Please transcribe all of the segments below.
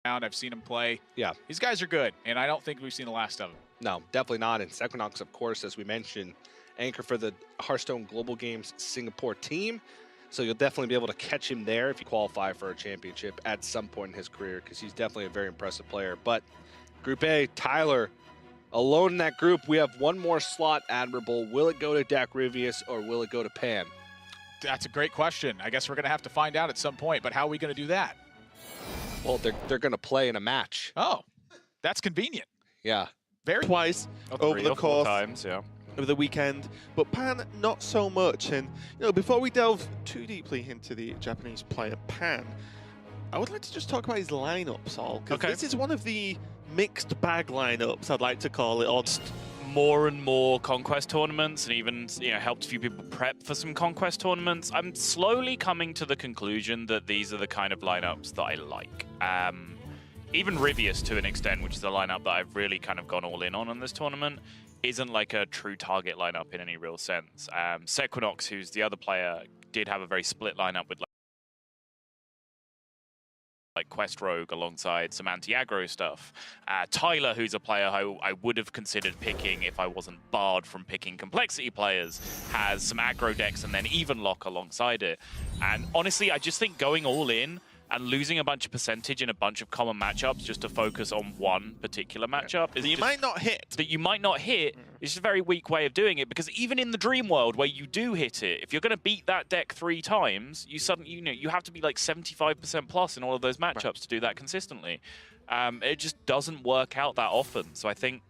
I've seen him play. Yeah. These guys are good, and I don't think we've seen the last of them. No, definitely not. And Equinox, of course, as we mentioned, anchor for the Hearthstone Global Games Singapore team. So you'll definitely be able to catch him there if you qualify for a championship at some point in his career, because he's definitely a very impressive player. But Group A, Tyler, alone in that group. We have one more slot, Admirable. Will it go to DacRyvius or will it go to Pan? That's a great question. I guess we're going to have to find out at some point, but how are we going to do that? Well, they're going to play in a match. Oh, that's convenient. Yeah. Very Twice over the course of the weekend, but Pan not so much. And before we delve too deeply into the Japanese player Pan, I would like to just talk about his lineups, all, because this is one of the mixed bag lineups, I'd like to call it. On more and more Conquest tournaments, and even helped a few people prep for some Conquest tournaments. I'm slowly coming to the conclusion that these are the kind of lineups that I like. Even Ryvius, to an extent, which is a lineup that I've really kind of gone all in on this tournament, isn't like a true target lineup in any real sense. Equinox, who's the other player, did have a very split lineup with like Quest Rogue alongside some anti-aggro stuff. Tyler, who's a player who I would have considered picking if I wasn't barred from picking complexity players, has some aggro decks and then even lock alongside it. And honestly, I just think going all in and losing a bunch of percentage in a bunch of common matchups just to focus on one particular matchup is you might not hit. That you might not hit is just a very weak way of doing it, because even in the dream world where you do hit it, if you're going to beat that deck 3 times, you suddenly you have to be like 75% plus in all of those matchups to do that consistently. It just doesn't work out that often. So I think,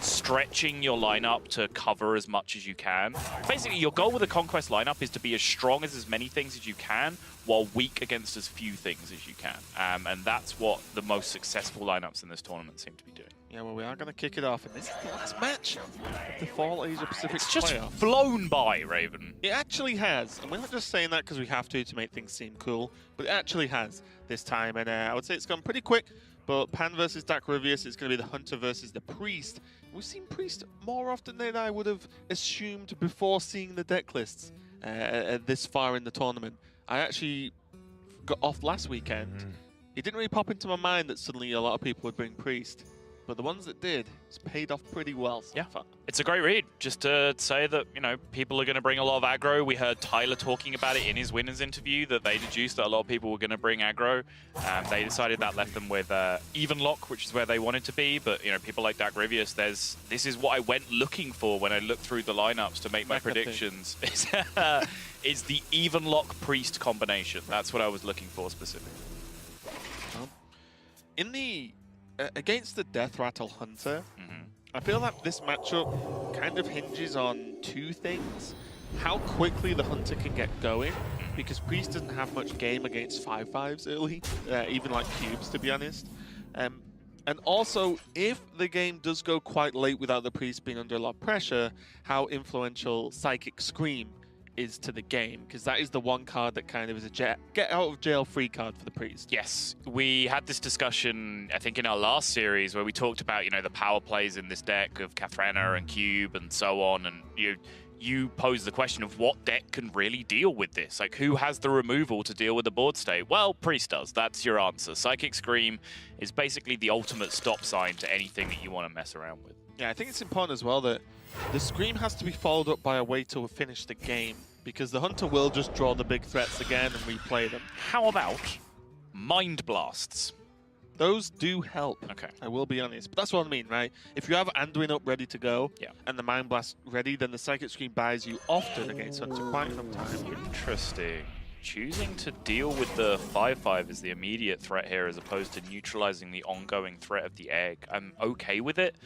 stretching your lineup to cover as much as you can. Basically, your goal with a Conquest lineup is to be as strong as many things as you can, while weak against as few things as you can. And that's what the most successful lineups in this tournament seem to be doing. Yeah, well, we are going to kick it off, and this is the last match of the Fall Asia Pacific It's just playoff. flown by, Raven. It actually has, and we're not just saying that because we have to make things seem cool, but it actually has this time, and I would say it's gone pretty quick. But Pan versus DacRyvius is going to be the Hunter versus the Priest. We've seen Priest more often than I would have assumed before seeing the deck lists this far in the tournament. I actually got off last weekend. It didn't really pop into my mind that suddenly a lot of people would bring Priest. But the ones that did, it's paid off pretty well so far. It's a great read. Just to say that, people are going to bring a lot of aggro. We heard Tyler talking about it in his winners interview, that they deduced that a lot of people were going to bring aggro. They decided that left them with even lock, which is where they wanted to be. But, people like DacRyvius, this is what I went looking for when I looked through the lineups to make my predictions. Is the even lock Priest combination. That's what I was looking for specifically. In the against the Death Rattle Hunter, I feel like this matchup kind of hinges on two things. How quickly the Hunter can get going, because Priest doesn't have much game against 5/5s early, even like cubes, to be honest. And also, if the game does go quite late without the Priest being under a lot of pressure, how influential Psychic Scream is to the game, because that is the one card that kind of is a get out of jail free card for the Priest. Yes, we had this discussion, I think, in our last series where we talked about, the power plays in this deck of Kathrena and Cube and so on, and you posed the question of what deck can really deal with this? Like, who has the removal to deal with the board state? Well, Priest does. That's your answer. Psychic Scream is basically the ultimate stop sign to anything that you want to mess around with. Yeah, I think it's important as well that the Scream has to be followed up by a way to finish the game, because the Hunter will just draw the big threats again and replay them. How about Mind Blasts? Those do help. Okay. I will be honest. But that's what I mean, right? If you have Anduin up ready to go and the Mind Blast ready, then the Psychic Scream buys you often against Hunter quite enough time. Interesting. Choosing to deal with the 5/5 as the immediate threat here as opposed to neutralizing the ongoing threat of the egg. I'm okay with it.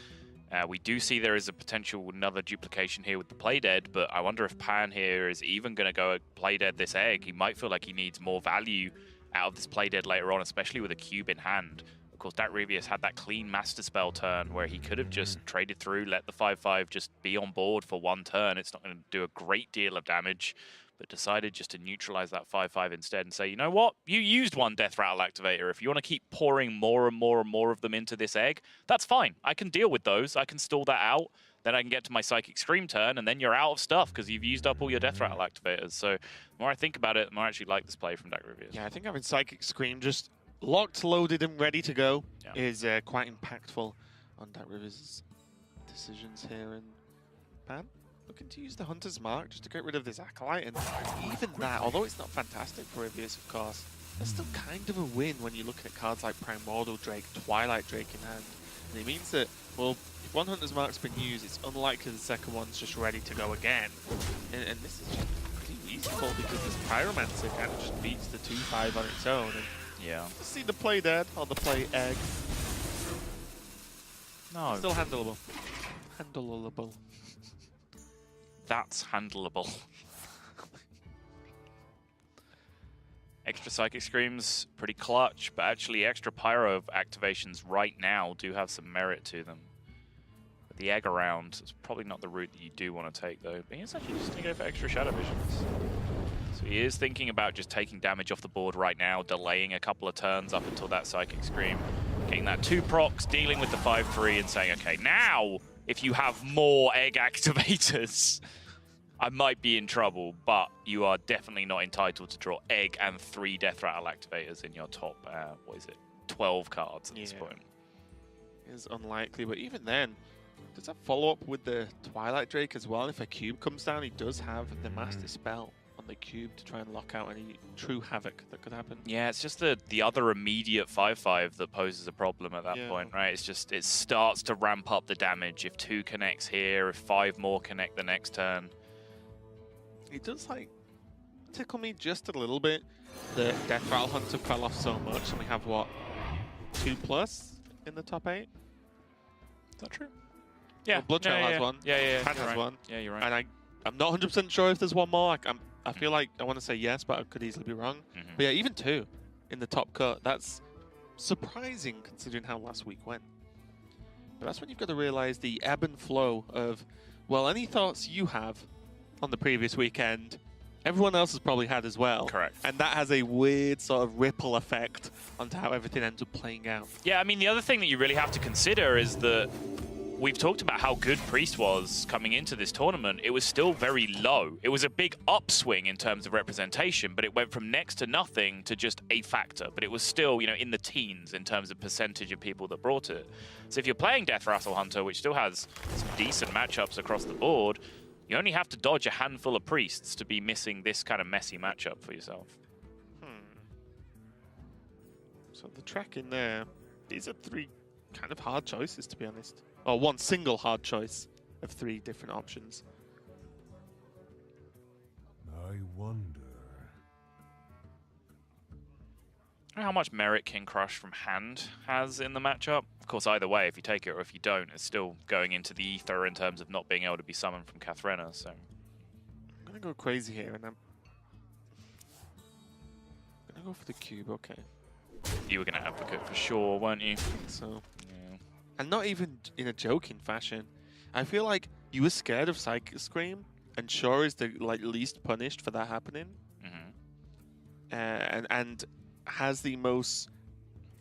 We do see there is a potential another duplication here with the Play Dead, but I wonder if Pan here is even going to go Play Dead this egg. He might feel like he needs more value out of this Play Dead later on, especially with a cube in hand. Of course, DacRyvius had that clean Master Spell turn where he could have just traded through, let the 5/5 just be on board for one turn. It's not going to do a great deal of damage, but decided just to neutralize that 5/5 instead and say, you know what? You used one Death Rattle activator. If you want to keep pouring more and more and more of them into this egg, that's fine. I can deal with those. I can stall that out. Then I can get to my Psychic Scream turn, and then you're out of stuff because you've used up all your Death Rattle activators. So the more I think about it, the more I actually like this play from DacRyvius. Yeah, I think having Psychic Scream just locked, loaded, and ready to go is quite impactful on DacRyvius' decisions here. And Pan looking to use the Hunter's Mark just to get rid of this Acolyte. And even that, although it's not fantastic for Ryvius, of course, that's still kind of a win when you're looking at cards like Primordial Drake, Twilight Drake in hand. And it means that, well, if one Hunter's Mark's been used, it's unlikely the second one's just ready to go again. And this is just pretty reasonable because this Pyromancer kind of just beats the 2-5 on its own. And Yeah. see the play dead or the play egg. No. Still handleable. Handleable. That's handleable. Extra Psychic Screams, pretty clutch, but actually extra Pyro activations right now do have some merit to them. With the egg around, it's probably not the route that you do want to take though, but he's actually just going to go for extra Shadow Visions. So he is thinking about just taking damage off the board right now, delaying a couple of turns up until that Psychic Scream, getting that 2 procs, dealing with the 5-3 and saying, okay, now if you have more egg activators, I might be in trouble, but you are definitely not entitled to draw egg and 3 Death Rattle activators in your top, 12 cards at this point. It's unlikely, but even then, does that follow up with the Twilight Drake as well? If a cube comes down, he does have the Master Spell on the cube to try and lock out any true havoc that could happen. Yeah, it's just the other immediate 5-5 that poses a problem at that point, right? It's just, it starts to ramp up the damage. If 2 connects here, if 5 more connect the next turn. It does, like, tickle me just a little bit. The Death Rattle Hunter fell off so much, and we have, what, 2+ in the top 8? Is that true? Yeah. Well, Bloodchild has one. Yeah. Pan has one. Yeah, you're right. And I'm not 100% sure if there's one more. I feel like I want to say yes, but I could easily be wrong. But yeah, even 2 in the top cut, that's surprising considering how last week went. But that's when you've got to realize the ebb and flow of, well, any thoughts you have on the previous weekend, everyone else has probably had as well. Correct. And that has a weird sort of ripple effect onto how everything ends up playing out. Yeah, I mean, the other thing that you really have to consider is that we've talked about how good Priest was coming into this tournament. It was still very low. It was a big upswing in terms of representation, but it went from next to nothing to just a factor. But it was still, you know, in the teens in terms of percentage of people that brought it. So if you're playing Death Rattle Hunter, which still has some decent matchups across the board, you only have to dodge a handful of priests to be missing this kind of messy matchup for yourself. So the track in there, these are 3 kind of hard choices, to be honest. Or one single hard choice of 3 different options. I wonder. How much merit King Crush from hand has in the matchup? Of course, either way, if you take it or if you don't, it's still going into the ether in terms of not being able to be summoned from Kathrena, so... I'm going to go crazy here, and I'm going to go for the cube, okay. You were going to advocate for sure, weren't you? So, yeah. And not even in a joking fashion. I feel like you were scared of Psychic Scream, and Shaw is the least punished for that happening. And has the most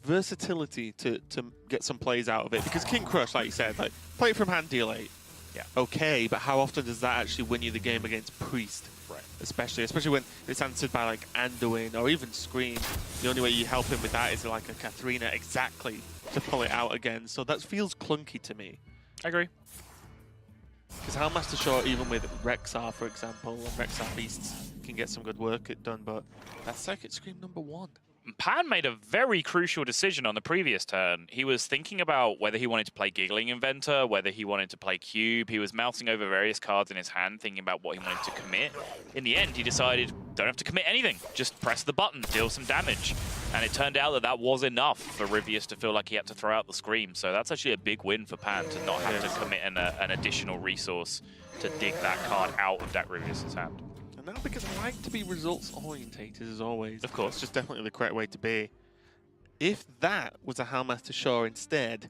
versatility to get some plays out of it. Because King Crush, like you said, like play it from hand, deal 8. Yeah. Okay, but how often does that actually win you the game against Priest? Right. Especially when it's answered by like Anduin or even Scream. The only way you help him with that is like a Kathrena exactly to pull it out again. So that feels clunky to me. I agree. Because Hellmaster Shaw, even with Rexar, for example, and Rexar Beasts can get some good work done, but that's Psychic Scream number 1. Pan made a very crucial decision on the previous turn. He was thinking about whether he wanted to play Giggling Inventor, whether he wanted to play Cube. He was mousing over various cards in his hand, thinking about what he wanted to commit. In the end, he decided, don't have to commit anything. Just press the button, deal some damage. And it turned out that that was enough for Ryvius to feel like he had to throw out the Scream. So that's actually a big win for Pan, to not have to commit an additional resource to dig that card out of DacRyvius' hand. And now, because I like to be results orientated as always. Of course. It's just definitely the correct way to be. If that was a Hellmaster Shaw instead,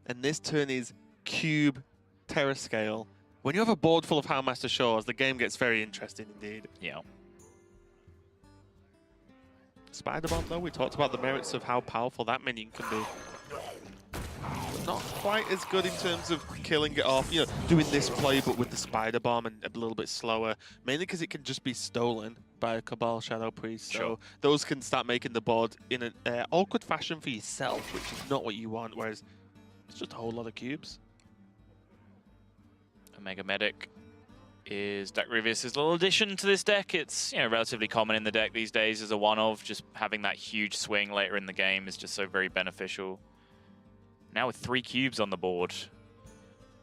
and this turn is Cube Terror Scale, when you have a board full of Hellmaster Shaws, the game gets very interesting indeed. Yeah. Spider Bomb, though, we talked about the merits of how powerful that minion can be. But not quite as good in terms of killing it off, you know, doing this play but with the Spider Bomb and a little bit slower, mainly because it can just be stolen. by a Cabal Shadow Priest. So Sure. those can start making the board in an awkward fashion for yourself, which is not what you want, whereas it's just a whole lot of cubes. Omega Medic is DacRyvius' little addition to this deck. It's, you know, relatively common in the deck these days as a one-of. Just having that huge swing later in the game is just so very beneficial. Now with 3 cubes on the board,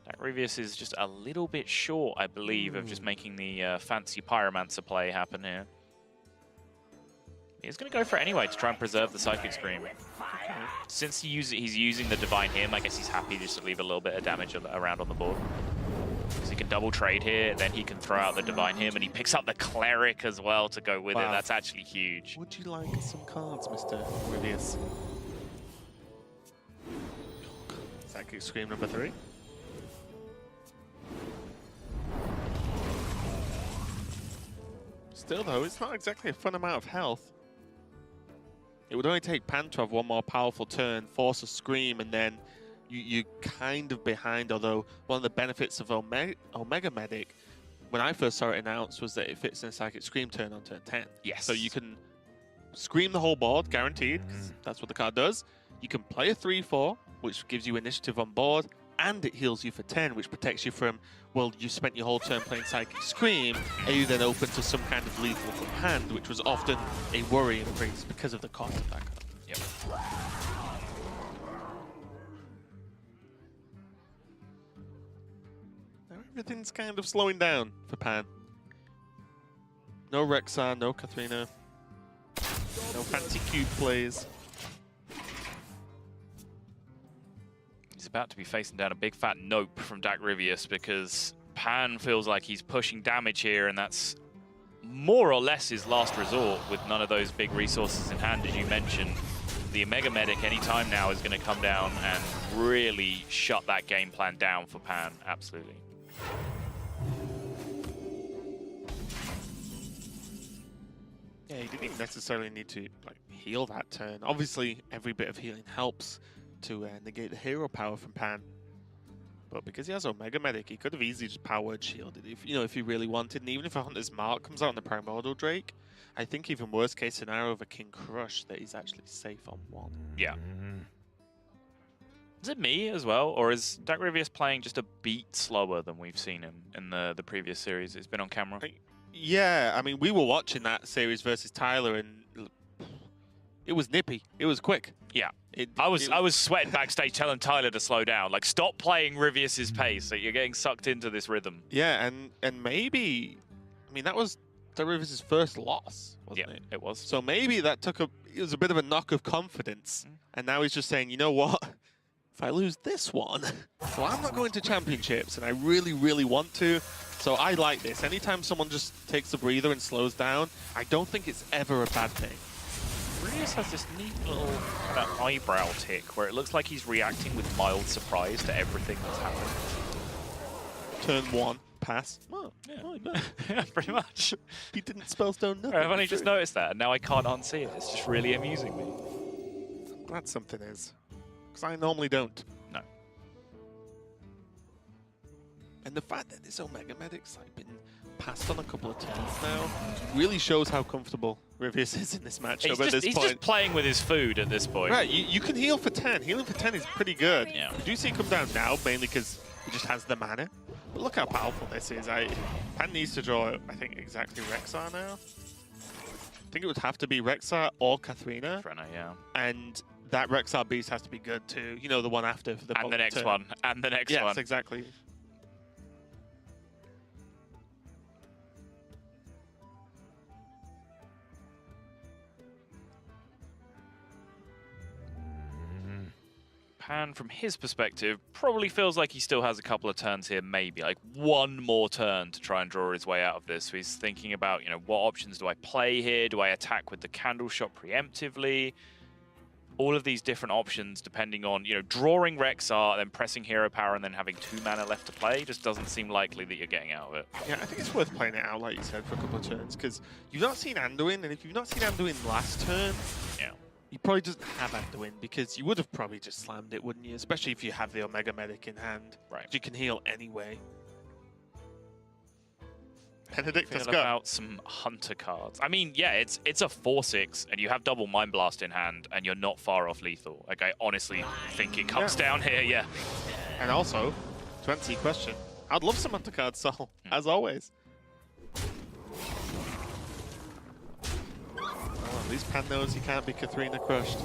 DacRyvius is just a little bit short, I believe, of just making the fancy Pyromancer play happen here. He's going to go for it anyway to try and preserve the Psychic Scream. Since he's using the Divine Hymn, I guess he's happy just to leave a little bit of damage around on the board. Because he can double trade here, then he can throw out the Divine Hymn, and he picks up the Cleric as well to go with it. That's actually huge. Would you like some cards, Mr. Ryvius? Psychic Scream number 3. Still though, it's not exactly a fun amount of health. It would only take Pan to have one more powerful turn, force a Scream, and then you're kind of behind, although one of the benefits of Omega Medic, when I first saw it announced, was that it fits in a Psychic Scream turn on turn 10. Yes. So you can Scream the whole board, guaranteed, 'cause that's what the card does. You can play a 3-4, which gives you initiative on board, and it heals you for 10, which protects you from, well, you spent your whole turn playing Psychic Scream, are you then open to some kind of lethal from hand, which was often a worry in Priest because of the cost of that card. Yep. Now everything's kind of slowing down for Pan. No Rexar, no Katharina, no fancy cube plays. He's about to be facing down a big fat nope from DacRyvius because Pan feels like he's pushing damage here, and that's more or less his last resort with none of those big resources in hand, as you mentioned. The Omega Medic anytime now is going to come down and really shut that game plan down for Pan, absolutely. Yeah, he didn't even necessarily need to heal that turn. Obviously, every bit of healing helps to negate the hero power from Pan. But because he has Omega Medic, he could have easily just power word shielded if he really wanted. And even if a Hunter's Mark comes out on the Primordial Drake, I think even worst case scenario of a King Crush that he's actually safe on 1. Yeah. Is it me as well, or is DacRyvius playing just a beat slower than we've seen him in the previous series? It's been on camera. Yeah, I mean, we were watching that series versus Tyler, and it was nippy. It was quick. Yeah. I was sweating backstage telling Tyler to slow down. Like, stop playing Ryvius's pace. So you're getting sucked into this rhythm. Yeah, and maybe, I mean, that was DacRyvius's first loss, wasn't it? It was. So maybe that it was a bit of a knock of confidence. And now he's just saying, you know what? If I lose this one, well, I'm not going to championships, and I really, really want to. So I like this. Anytime someone just takes a breather and slows down, I don't think it's ever a bad thing. Ryvius has this neat little kind of eyebrow tick where it looks like he's reacting with mild surprise to everything that's happened. Turn 1, pass. Oh, Yeah. oh, no. Yeah, pretty much. He didn't spellstone nothing. I've only just noticed that, and now I can't unsee it. It's just really amusing me. I'm glad something is, because I normally don't. No. And the fact that this Omega Medic's been passed on a couple of turns now really shows how comfortable Ryvius is in this matchup at this He's point. just playing with his food at this point. Right, you can heal for 10. Healing for 10 is pretty good. Yeah. You do see it come down now, mainly because he just has the mana. But look how powerful this is. Pan needs to draw, I think, exactly Rexar now. I think it would have to be Rexar or Katharina. Yeah. And that Rexar beast has to be good too. You know, the one after. For the And the next turn. one. And the next one. Yes, exactly. Pan, from his perspective, probably feels like he still has a couple of turns here, maybe. Like one more turn to try and draw his way out of this. So he's thinking about, what options do I play here? Do I attack with the Candle Shot preemptively? All of these different options depending on, drawing Rexar, then pressing Hero Power, and then having 2 mana left to play just doesn't seem likely that you're getting out of it. Yeah, I think it's worth playing it out, like you said, for a couple of turns, because you've not seen Anduin, and if you've not seen Anduin last turn, he probably doesn't have Anduin, because you would have probably just slammed it, wouldn't you? Especially if you have the Omega Medic in hand. Right. You can heal anyway. Benedict, let's Feel go. about some Hunter cards. I mean, yeah, it's a 4/6, and you have double Mind Blast in hand, and you're not far off lethal. Like, I honestly think it comes down here, yeah. And also, to answer your question, I'd love some undercard Sol, as always. Well, at least Pan knows he can't be Katharina crushed.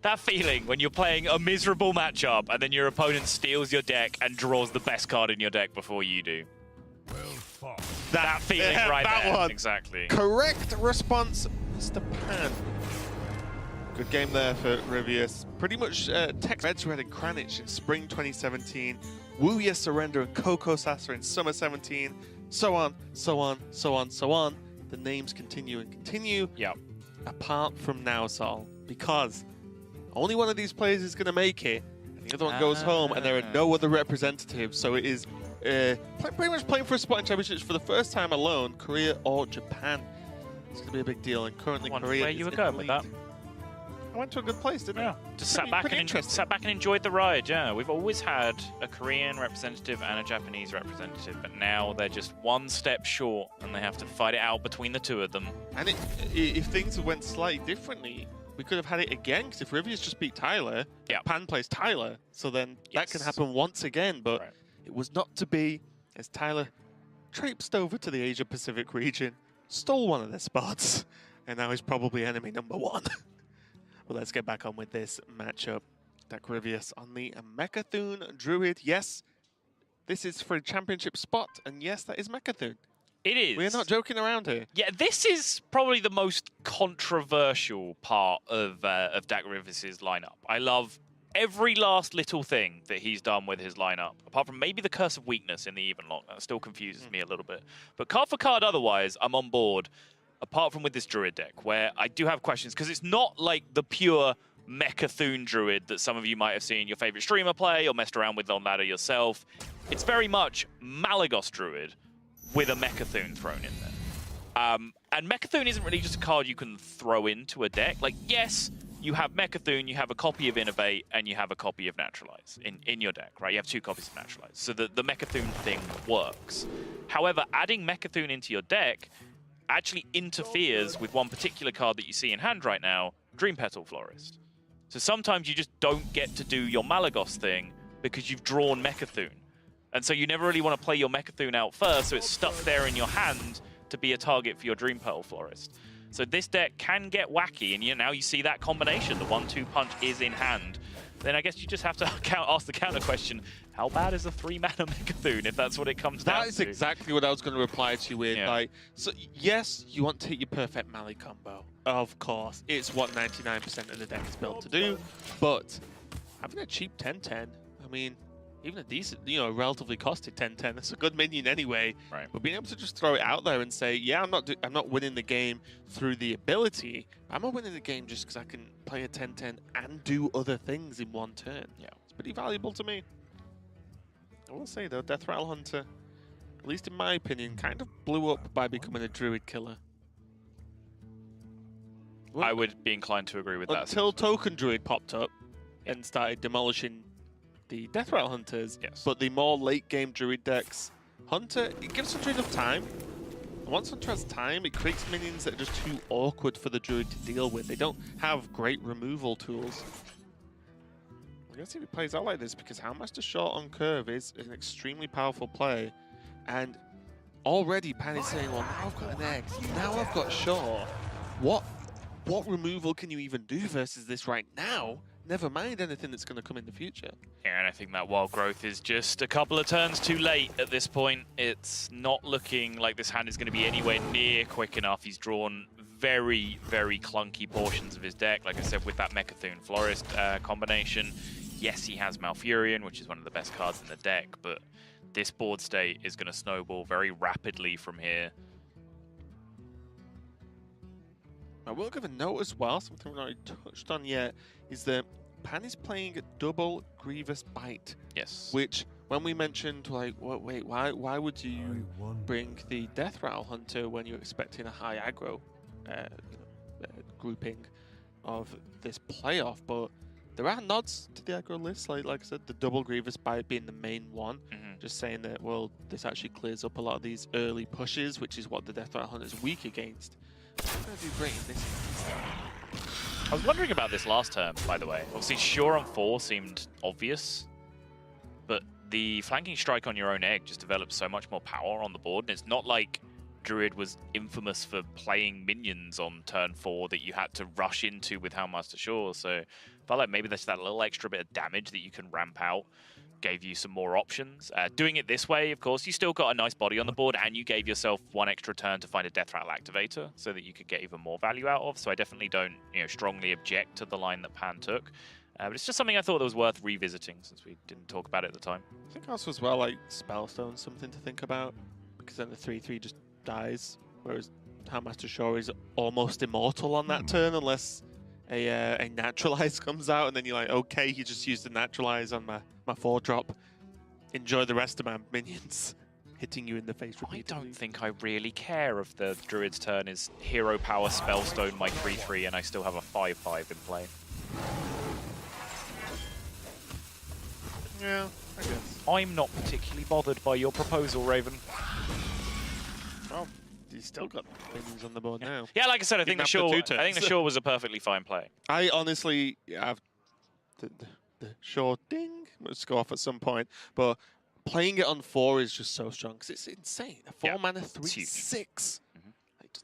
That feeling when you're playing a miserable matchup and then your opponent steals your deck and draws the best card in your deck before you do. Well fought. That feeling right that there. one. Exactly. Correct response, Mr. Pan. Good game there for Ryvius. Pretty much Tech Reds Red and Kranich in spring 2017. Wuya Surrender and Coco Sasa in summer 17. So on, so on, so on, so on. The names continue and continue. Yep. Apart from now, Sol. Because only one of these players is going to make it. And the other one goes home and there are no other representatives. So it is pretty much playing for a spot in championships for the first time alone. Korea or Japan. It's going to be a big deal. And currently Korea where is you were in going the with lead. that. I went to a good place, didn't Yeah, I? just sat back and enjoyed the ride. Yeah, we've always had a Korean representative and a Japanese representative, but now they're just one step short, and they have to fight it out between the two of them. And if things went slightly differently, we could have had it again. Because if Ryvius just beat Tyler, Yeah. Pan plays Tyler, so then that can Yes. happen once again. But Right. it was not to be, as Tyler traipsed over to the Asia Pacific region, stole one of their spots, and now he's probably enemy number one. Well, let's get back on with this matchup. DacRyvius on the Mechathune Druid. Yes, this is for a championship spot, and yes, that is Mechathune. It is. We're not joking around here. Yeah, this is probably the most controversial part of DacRyvius' lineup. I love every last little thing that he's done with his lineup, apart from maybe the Curse of Weakness in the even lock. That still confuses me a little bit. But card for card otherwise, I'm on board, apart from with this Druid deck, where I do have questions, because it's not like the pure Mechathune Druid that some of you might have seen your favorite streamer play or messed around with on ladder yourself. It's very much Malagos Druid with a Mechathune thrown in there. And Mechathune isn't really just a card you can throw into a deck. Like, yes, you have Mechathune, you have a copy of Innovate, and you have a copy of Naturalize in your deck, right? You have two copies of Naturalize. So the Mechathune thing works. However, adding Mechathune into your deck actually interferes with one particular card that you see in hand right now, Dream Petal Florist. So sometimes you just don't get to do your Malagos thing because you've drawn Mechathune. And so you never really want to play your Mechathune out first, so it's stuck there in your hand to be a target for your Dream Petal Florist. So this deck can get wacky, and now you see that combination. The 1-2 punch is in hand. Then I guess you just have to ask the counter question, how bad is a 3-mana Mechathune if that's what it comes down to? That is exactly what I was going to reply to you with. Yeah. Like, so yes, you want to hit your perfect Mali combo. Of course. It's what 99% of the deck is built to do. But having a cheap 10-10, I mean, even a decent, relatively costed 10-10, that's a good minion anyway. Right. But being able to just throw it out there and say, yeah, I'm not winning the game through the ability. I'm not winning the game just because I can play a 10-10 and do other things in one turn. Yeah. It's pretty valuable to me. I will say, though, Death Rattle Hunter, at least in my opinion, kind of blew up by becoming a Druid killer. Well, I would be inclined to agree with that. until Token Druid popped up and started demolishing the Death Rattle Hunters. Yes. But the more late-game Druid decks, Hunter, it gives Hunter enough time. And once Hunter has time, it creates minions that are just too awkward for the Druid to deal with. They don't have great removal tools. We're going to see if it plays out like this, because Houndmaster Short on curve is an extremely powerful play. And already Pan is saying, well, now I've got an X, now I've got Short. What removal can you even do versus this right now? Never mind anything that's going to come in the future. Yeah, and I think that Wild Growth is just a couple of turns too late at this point. It's not looking like this hand is going to be anywhere near quick enough. He's drawn very, very clunky portions of his deck. Like I said, with that Mechathune Florist combination. Yes, he has Malfurion, which is one of the best cards in the deck, but this board state is going to snowball very rapidly from here. I will give a note as well, something we've not really touched on yet, is that Pan is playing a double Grievous Bite, Yes. which, when we mentioned, like, wait, why would you I wonder. bring the Death Rattle Hunter when you're expecting a high aggro grouping of this playoff? But there are nods to the aggro list. Like I said, the double Grievous bite being the main one. Just saying that, well, this actually clears up a lot of these early pushes, which is what the Death Rattle Hunter is weak against. I'm going to do great in this instance. I was wondering about this last turn, by the way. Obviously, Sure on 4 seemed obvious, but the flanking strike on your own egg just develops so much more power on the board, and it's not like Druid was infamous for playing minions on turn 4 that you had to rush into with Houndmaster Sure, so I felt like maybe there's that little extra bit of damage that you can ramp out. Gave you some more options. Doing it this way, of course, you still got a nice body on the board, and you gave yourself one extra turn to find a Death Rattle activator so that you could get even more value out of. So I definitely don't, strongly object to the line that Pan took. But it's just something I thought that was worth revisiting since we didn't talk about it at the time. I think also as well, like Spellstone's something to think about, because then the 3/3 just dies, whereas Houndmaster Sure is almost immortal on that turn unless a Naturalize comes out, and then you're like, okay, he just used the Naturalize on my 4-drop. Enjoy the rest of my minions hitting you in the face repeatedly. I don't think I really care if the Druid's turn is Hero Power, Spellstone, my 3/3, and I still have a 5/5 in play. Yeah, I guess. I'm not particularly bothered by your proposal, Raven. Well, he's still got minions on the board now. Yeah, like I said, I think the Sure was a perfectly fine play. I honestly have the Sure ding. Let's go off at some point, but playing it on 4 is just so strong because it's insane. A 4 mana 3/6. Like,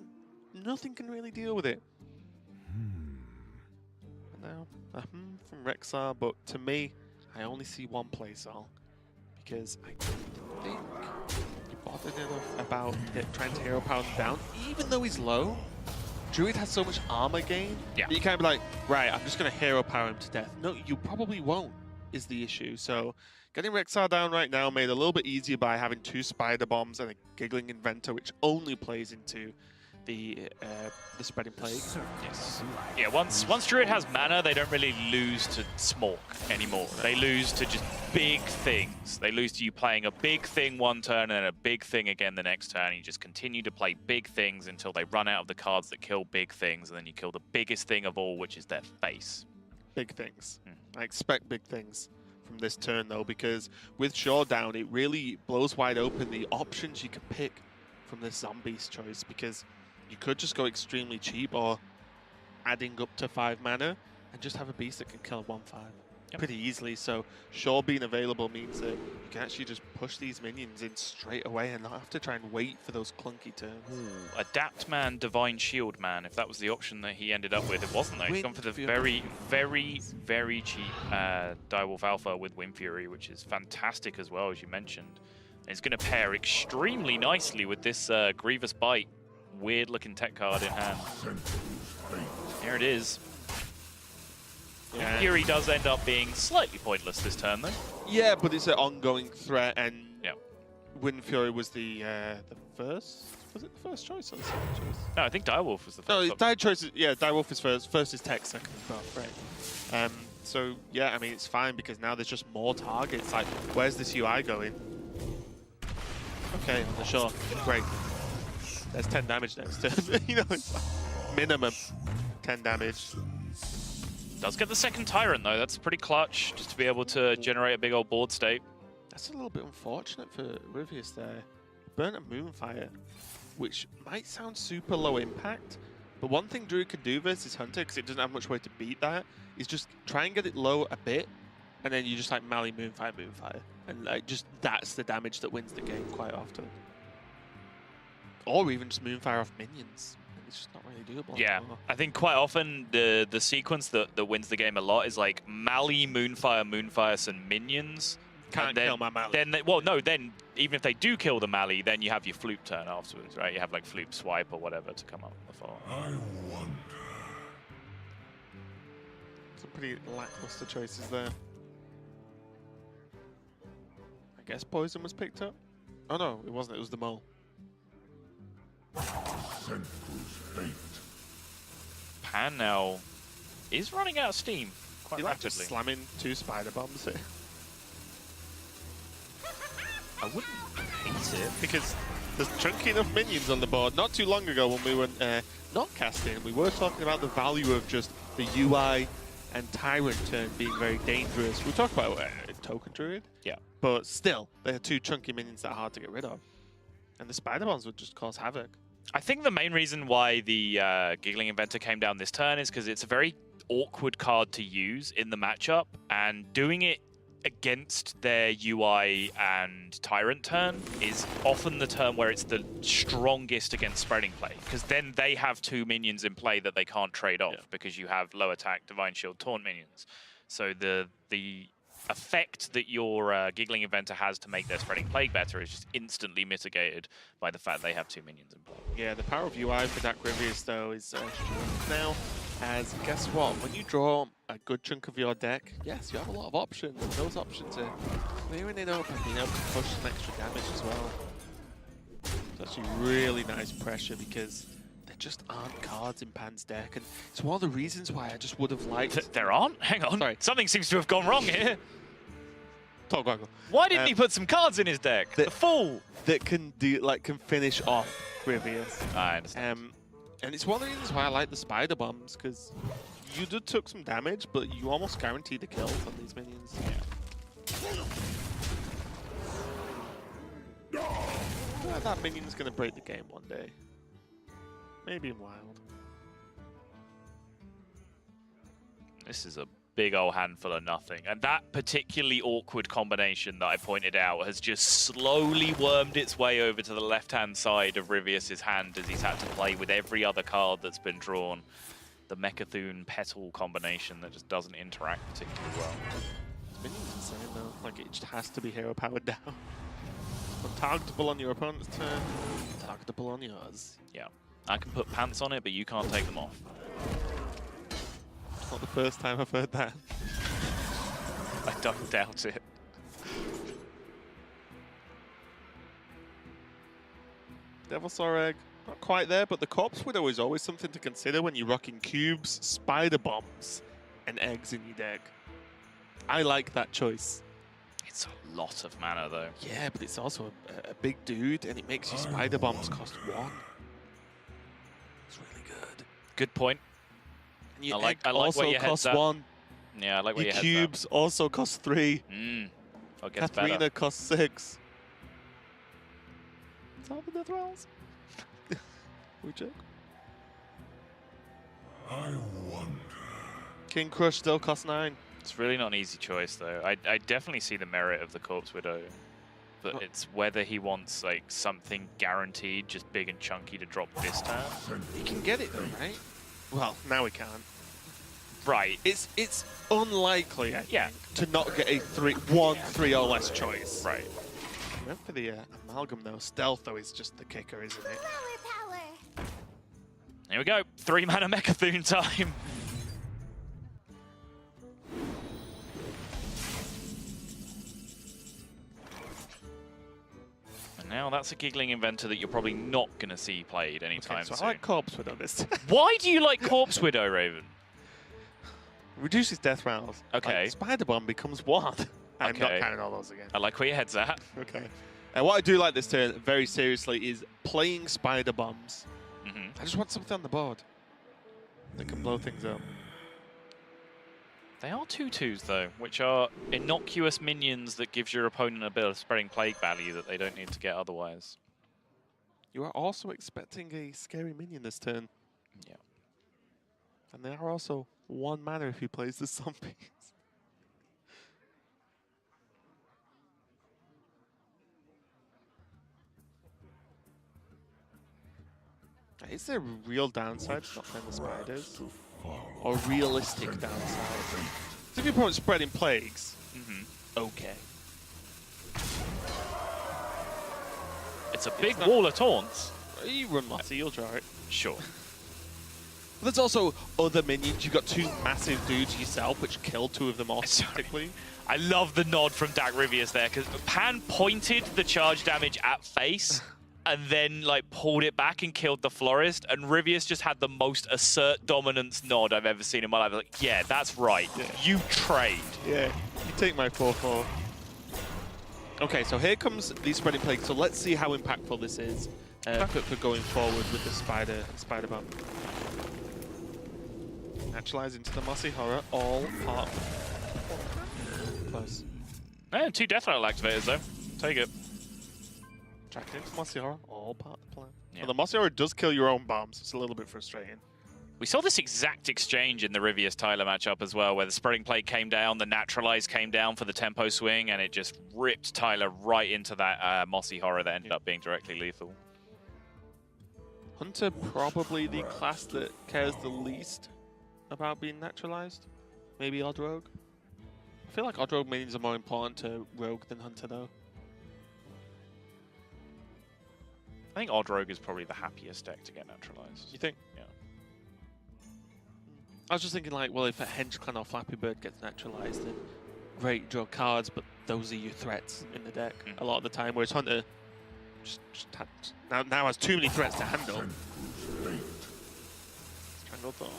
nothing can really deal with it. And now from Rexar, but to me, I only see one play Sal because I don't think you bothered enough about trying to hero power him down, even though he's low. Druid has so much armor gain that you can't be like, right, I'm just going to hero power him to death. No, you probably won't, is the issue. So getting Rexar down right now made it a little bit easier by having 2 Spider Bombs and a Giggling Inventor, which only plays into the Spreading Plague. Yes. Yeah, once Druid has mana, they don't really lose to Smork anymore. They lose to just big things. They lose to you playing a big thing one turn and then a big thing again the next turn. You just continue to play big things until they run out of the cards that kill big things, and then you kill the biggest thing of all, which is their face. Big things. I expect big things from this turn, though, because with Sure down, it really blows wide open the options you could pick from this Zombies choice, because you could just go extremely cheap or adding up to 5 mana and just have a beast that can kill 1/5 pretty easily. So Sure being available means that you can actually just push these minions in straight away and not have to try and wait for those clunky turns. Adapt Man, Divine Shield Man, if that was the option that he ended up with. It wasn't though. He's gone for the very, very, very cheap Direwolf Alpha with Wind Fury, which is fantastic as well, as you mentioned. And it's going to pair extremely nicely with this Grievous Bite. Weird looking tech card in hand. Here it is. Fury does end up being slightly pointless this turn though. Yeah, but it's an ongoing threat, and Wind Fury was the first. Was it the first choice or the second choice? No, I think Direwolf was the first. No, Direwolf is first. First is tech, second is buff, right? So yeah, I mean it's fine because now there's just more targets. Like, where's this UI going? Okay, on the shore, great. There's 10 damage next turn. It's minimum 10 damage. Does get the second Tyrant though. That's pretty clutch, just to be able to generate a big old board state. That's a little bit unfortunate for Rivius there. Burnt a Moonfire, which might sound super low impact, but one thing Druid can do versus Hunter, because it doesn't have much way to beat that, is just try and get it low a bit, and then you just like Mally Moonfire, and like just that's the damage that wins the game quite often. Or even just Moonfire off minions. It's just not really doable. Yeah, I think quite often the sequence that wins the game a lot is like Mally, Moonfire, some minions. Can't kill my Mally. Then even if they do kill the Mally, then you have your Floop turn afterwards, right? You have like Floop Swipe or whatever to come up with the fall. I wonder. Some pretty lackluster choices there. I guess Poison was picked up. Oh no, it wasn't. It was the Mole. Pan now is running out of steam quite Like rapidly. just slamming 2 Spider Bombs here. I wouldn't hate it. Because there's chunky enough minions on the board. Not too long ago when we were not casting, we were talking about the value of just the UI and Tyrant turn being very dangerous. We'll talk about Token Druid. Yeah. But still, they're two chunky minions that are hard to get rid of. And the Spider Bombs would just cause havoc. I think the main reason why the Giggling Inventor came down this turn is because it's a very awkward card to use in the matchup, and doing it against their UI and Tyrant turn is often the turn where it's the strongest against spreading play, because then they have two minions in play that they can't trade off because you have low attack, Divine Shield, Taunt minions. So the effect that your Giggling Inventor has to make their Spreading Plague better is just instantly mitigated by the fact they have two minions in play. Yeah, the power of UI for DacRyvius, though, is strong now. As, guess what? When you draw a good chunk of your deck, yes, you have a lot of options. And those options are clearing it up and being able to push some extra damage as well. It's actually really nice pressure because there just aren't cards in Pan's deck. And it's one of the reasons why I just would have liked... There aren't? Hang on. Sorry. Something seems to have gone wrong here. Toggle. Why didn't he put some cards in his deck? The fool! That can do, can finish off Ryvius. I understand. And it's one of the reasons why I like the Spider Bombs, because you did took some damage, but you almost guaranteed the kills on these minions. Yeah. That minion's going to break the game one day. Maybe in Wild. This is a big old handful of nothing. And that particularly awkward combination that I pointed out has just slowly wormed its way over to the left-hand side of Ryvius's hand as he's had to play with every other card that's been drawn. The Mechathune Petal combination that just doesn't interact particularly well. This minion's insane though. Like, it just has to be hero powered down. Untargetable on your opponent's turn, targetable on yours. Yeah. I can put pants on it, but you can't take them off. Not the first time I've heard that. I don't doubt it. Devilsaur Egg, not quite there, but the Corpse Widow is always something to consider when you're rocking cubes, Spider Bombs, and eggs in your deck. I like that choice. It's a lot of mana, though. Yeah, but it's also a big dude, and it makes your Spider Bombs cost 1. It's really good. Good point. And your I like also where your head's costs at. 1. Yeah, I like where Your your cubes also cost 3. Oh, it gets Katharina better. costs 6. Is that the death rolls? We check. I wonder. King Crush still costs 9. It's really not an easy choice, though. I definitely see the merit of the Corpse Widow, but it's whether he wants like something guaranteed, just big and chunky to drop this turn. He can get it though, right? Well, now he can't. Right. It's unlikely, I Yeah. think, to not get a 3 or less choice. Right. Went for the Amalgam though. Stealth though is just the kicker, isn't it? Here we go. 3 mana Mechathune time. And now that's a Giggling Inventor that you're probably not going to see played anytime Okay, so soon. I like Corpse Widow this. Why do you like Corpse Widow, Raven? Reduces death rounds. Okay. Like, Spider Bomb becomes 1. I'm not Okay. counting all those again. I like where your head's at. Okay. And what I do like this turn, very seriously, is playing Spider Bombs. I just want something on the board that can blow things up. They are 2/2s though, which are innocuous minions that gives your opponent a bit of spreading plague value that they don't need to get otherwise. You are also expecting a scary minion this turn. Yeah. And they are also 1 mana if he plays the zombies. Is there a real downside to not playing the spiders? Or realistic downside? So if your opponent's spreading plagues, okay. It's a big wall of taunts. You run Mossy, you'll draw it. Sure. But there's also other minions. You've got 2 massive dudes yourself, which kill 2 of them automatically. I love the nod from DacRyvius there, because Pan pointed the charge damage at face and then like pulled it back and killed the Florist, and Ryvius just had the most assert dominance nod I've ever seen in my life. Like, yeah, that's right. Yeah. You trade. Yeah, you take my 4/4. Okay, so here comes the spreading plague. So let's see how impactful this is for going forward with the spider bomb. Naturalize into the Mossy Horror, all part. Close. And 2 Death Rattle activators though. Take it. Tracking into Mossy Horror, all part of the plan. Yeah. Well, the Mossy Horror does kill your own bombs. It's a little bit frustrating. We saw this exact exchange in the Rivius Tyler matchup as well, where the Spreading Plague came down, the Naturalize came down for the tempo swing, and it just ripped Tyler right into that Mossy Horror that ended up being directly lethal. Hunter probably the class that cares the least about being naturalized. Maybe Odd Rogue. I feel like Odd Rogue minions are more important to Rogue than Hunter though. I think Odd Rogue is probably the happiest deck to get naturalized. You think? Yeah. I was just thinking like, well, if a Henge Clan or Flappy Bird gets naturalized, then great, draw cards, but those are your threats in the deck a lot of the time. Whereas Hunter now has too many threats to handle. Strangle Thorn.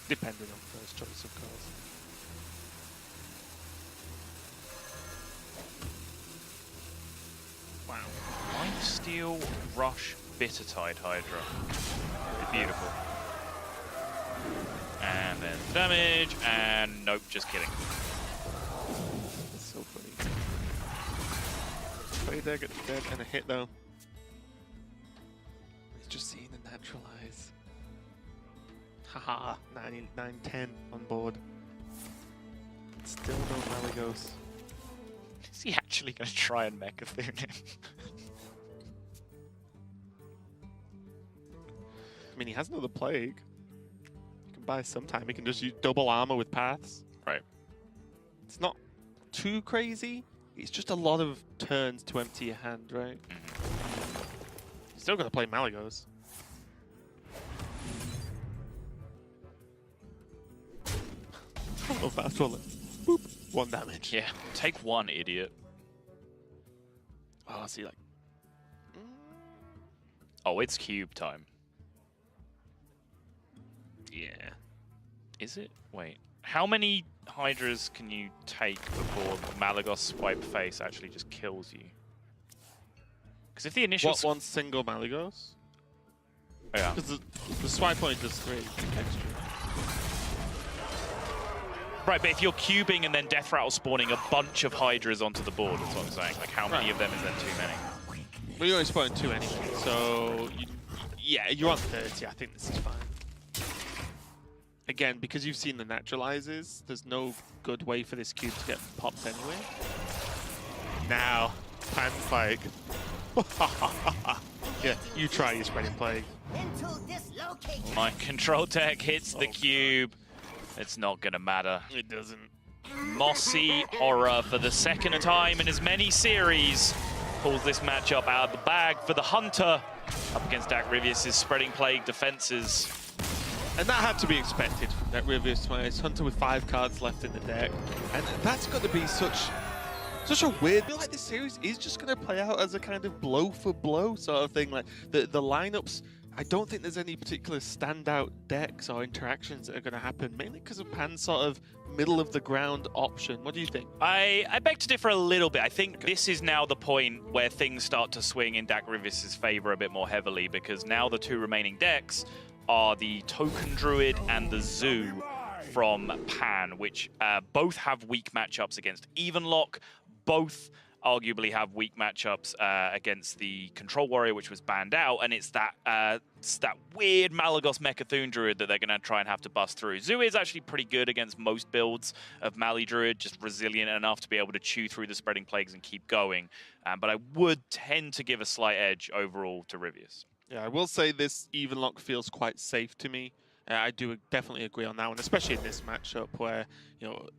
Depending on first choice, of course. Wow. Lifesteal, Rush, Bittertide Hydra. Beautiful. And then damage, and nope, just kidding. That's so funny. Play there, gets dead, and a hit though. He's just seeing the naturalize. Haha, 9-10 on board. Still no Malygos. Is he actually going to try and Mechathune him? I mean, he has another plague. He can buy some time. He can just use double armor with paths. Right. It's not too crazy. It's just a lot of turns to empty your hand, right? He's still going to play Malygos. I love that. Boop. 1 damage. Yeah, take 1, idiot. Oh, I see, like... Oh, it's cube time. Yeah. Is it? Wait. How many Hydras can you take before Malygos Swipe Face actually just kills you? Because if the initial... What, one single Malygos? Oh, yeah. Because the swipe point does 3 extra. Right, but if you're cubing and then Death Rattle spawning a bunch of Hydras onto the board, that's what I'm saying. Like, how many of them is then too many? Well, you're only spawning 2 anyway, so... yeah, you're on 30. I think this is fine. Again, because you've seen the naturalizes, there's no good way for this cube to get popped anyway. Now, Pan's like... yeah, you try your Spreading Plague. My control deck hits the cube. It's not gonna matter. It doesn't. Mossy Horror for the second time in as many series pulls this matchup out of the bag for the Hunter up against DacRyvius' Spreading Plague defenses. And that had to be expected from DacRyvius. It's Hunter with 5 cards left in the deck. And that's got to be such a weird... I feel like this series is just going to play out as a kind of blow for blow sort of thing. Like the lineups... I don't think there's any particular standout decks or interactions that are going to happen, mainly because of Pan's sort of middle-of-the-ground option. What do you think? I beg to differ a little bit. I think this is now the point where things start to swing in DacRyvius' favor a bit more heavily, because now the 2 remaining decks are the Token Druid and the Zoo from Pan, which both have weak matchups against Evenlock, both arguably have weak matchups against the Control Warrior, which was banned out, and it's that weird Malygos Mechathune Druid that they're going to try and have to bust through. Zoo is actually pretty good against most builds of Mali Druid, just resilient enough to be able to chew through the Spreading Plagues and keep going, but I would tend to give a slight edge overall to Rivius. Yeah, I will say this Evenlock feels quite safe to me. I do definitely agree on that one, especially in this matchup where, you know,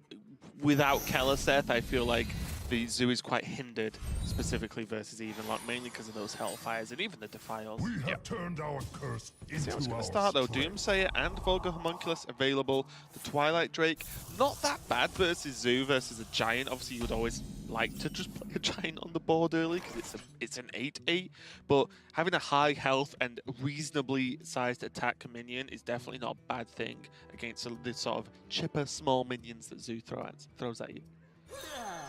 without Keleseth, I feel like the Zoo is quite hindered, specifically versus Evenlock, mainly because of those Hellfires and even the Defiles. We have turned our curse into See how it's going our to start though. strength. Doomsayer and Vulgar Homunculus available. The Twilight Drake, not that bad versus Zoo versus a Giant. Obviously, you would always like to just play a Giant on the board early because it's an 8/8. But having a high health and reasonably sized attack minion is definitely not a bad thing against the sort of chipper small minions that Zoo throws at you.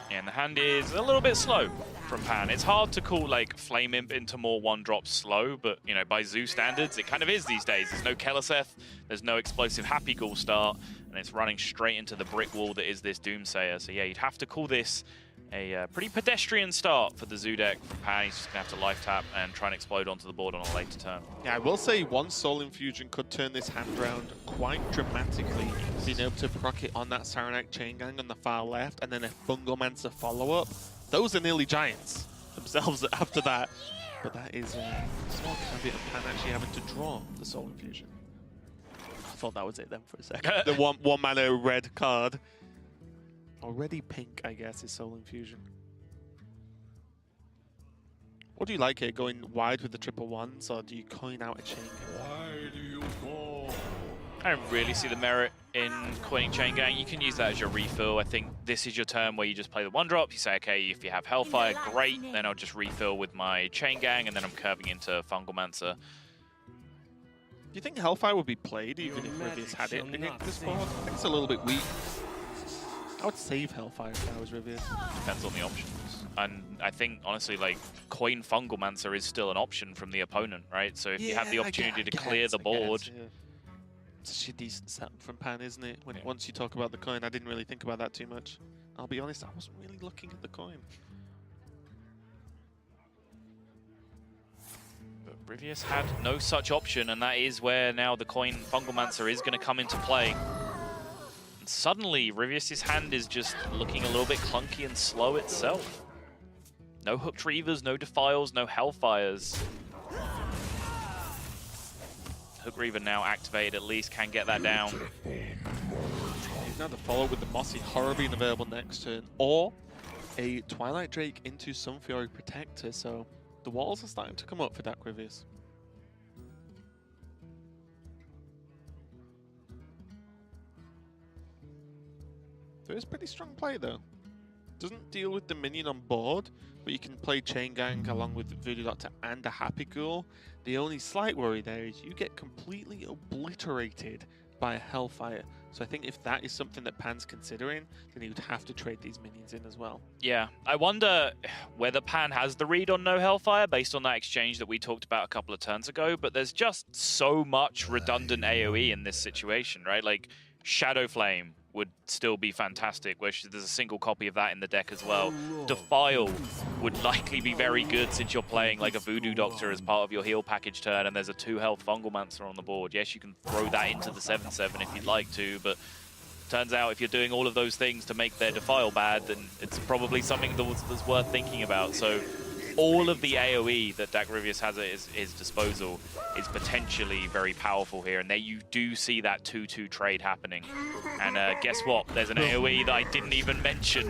And the hand is a little bit slow from Pan. It's hard to call like Flame Imp into more one-drop slow, but you know, by Zoo standards, it kind of is these days. There's no Keleseth, there's no explosive Happy Ghoul start, and it's running straight into the brick wall that is this Doomsayer. So yeah, you'd have to call this a pretty pedestrian start for the Zoo deck from Pan. He's just gonna have to life tap and try and explode onto the board on a later turn. Yeah, I will say one Soul Infusion could turn this hand round quite dramatically. Being able to proc it on that Saranac Chain Gang on the far left, and then a Fungalmancer follow-up. Those are nearly giants themselves after that. But that is a small caveat of Pan actually having to draw the Soul Infusion. I thought that was it then for a second. The one mana red card. Already pink, I guess, is Soul Infusion. What do you like here? Going wide with the 1/1s, or do you coin out a chain? Why do you go? I don't really see the merit in coining Chain Gang. You can use that as your refill. I think this is your turn where you just play the 1-drop. You say, okay, if you have Hellfire, great. Then I'll just refill with my Chain Gang, and then I'm curving into Fungalmancer. Do you think Hellfire would be played even if Rivius had it against this board? I think it's a little bit weak. I would save Hellfire if I was Rivius. Depends on the options. And I think, honestly, like, coin Fungalmancer is still an option from the opponent, right? So if you have the opportunity to clear the board... It's actually a decent setup from Pan, isn't it? Once you talk about the coin, I didn't really think about that too much. I'll be honest, I wasn't really looking at the coin. But Rivius had no such option, and that is where now the coin Fungalmancer is going to come into play. And suddenly, Rivius's hand is just looking a little bit clunky and slow itself. No Hooked Reavers, no Defiles, no Hellfires. Hook Reaver now activated, at least can get that down. Now the follow with the Mossy Horror being available next turn, or a Twilight Drake into Sunfury Protector, so the walls are starting to come up for DacRyvius. There is pretty strong play though. Doesn't deal with the minion on board, but you can play Chain Gang along with Voodoo Doctor and a Happy Ghoul. The only slight worry there is you get completely obliterated by a Hellfire. So I think if that is something that Pan's considering, then he would have to trade these minions in as well. Yeah, I wonder whether Pan has the read on no Hellfire based on that exchange that we talked about a couple of turns ago, but there's just so much redundant AoE in this situation, right? Like, Shadow Flame would still be fantastic, which there's a single copy of that in the deck as well. Defile would likely be very good since you're playing like a Voodoo Doctor as part of your heal package turn, and there's a 2-health Fungalmancer on the board. Yes, you can throw that into the 7/7 if you'd like to, but turns out if you're doing all of those things to make their Defile bad, then it's probably something that's worth thinking about. So all of the AoE that DacRyvius has at his disposal is potentially very powerful here, and there you do see that 2-2 trade happening. And guess what? There's an AoE that I didn't even mention.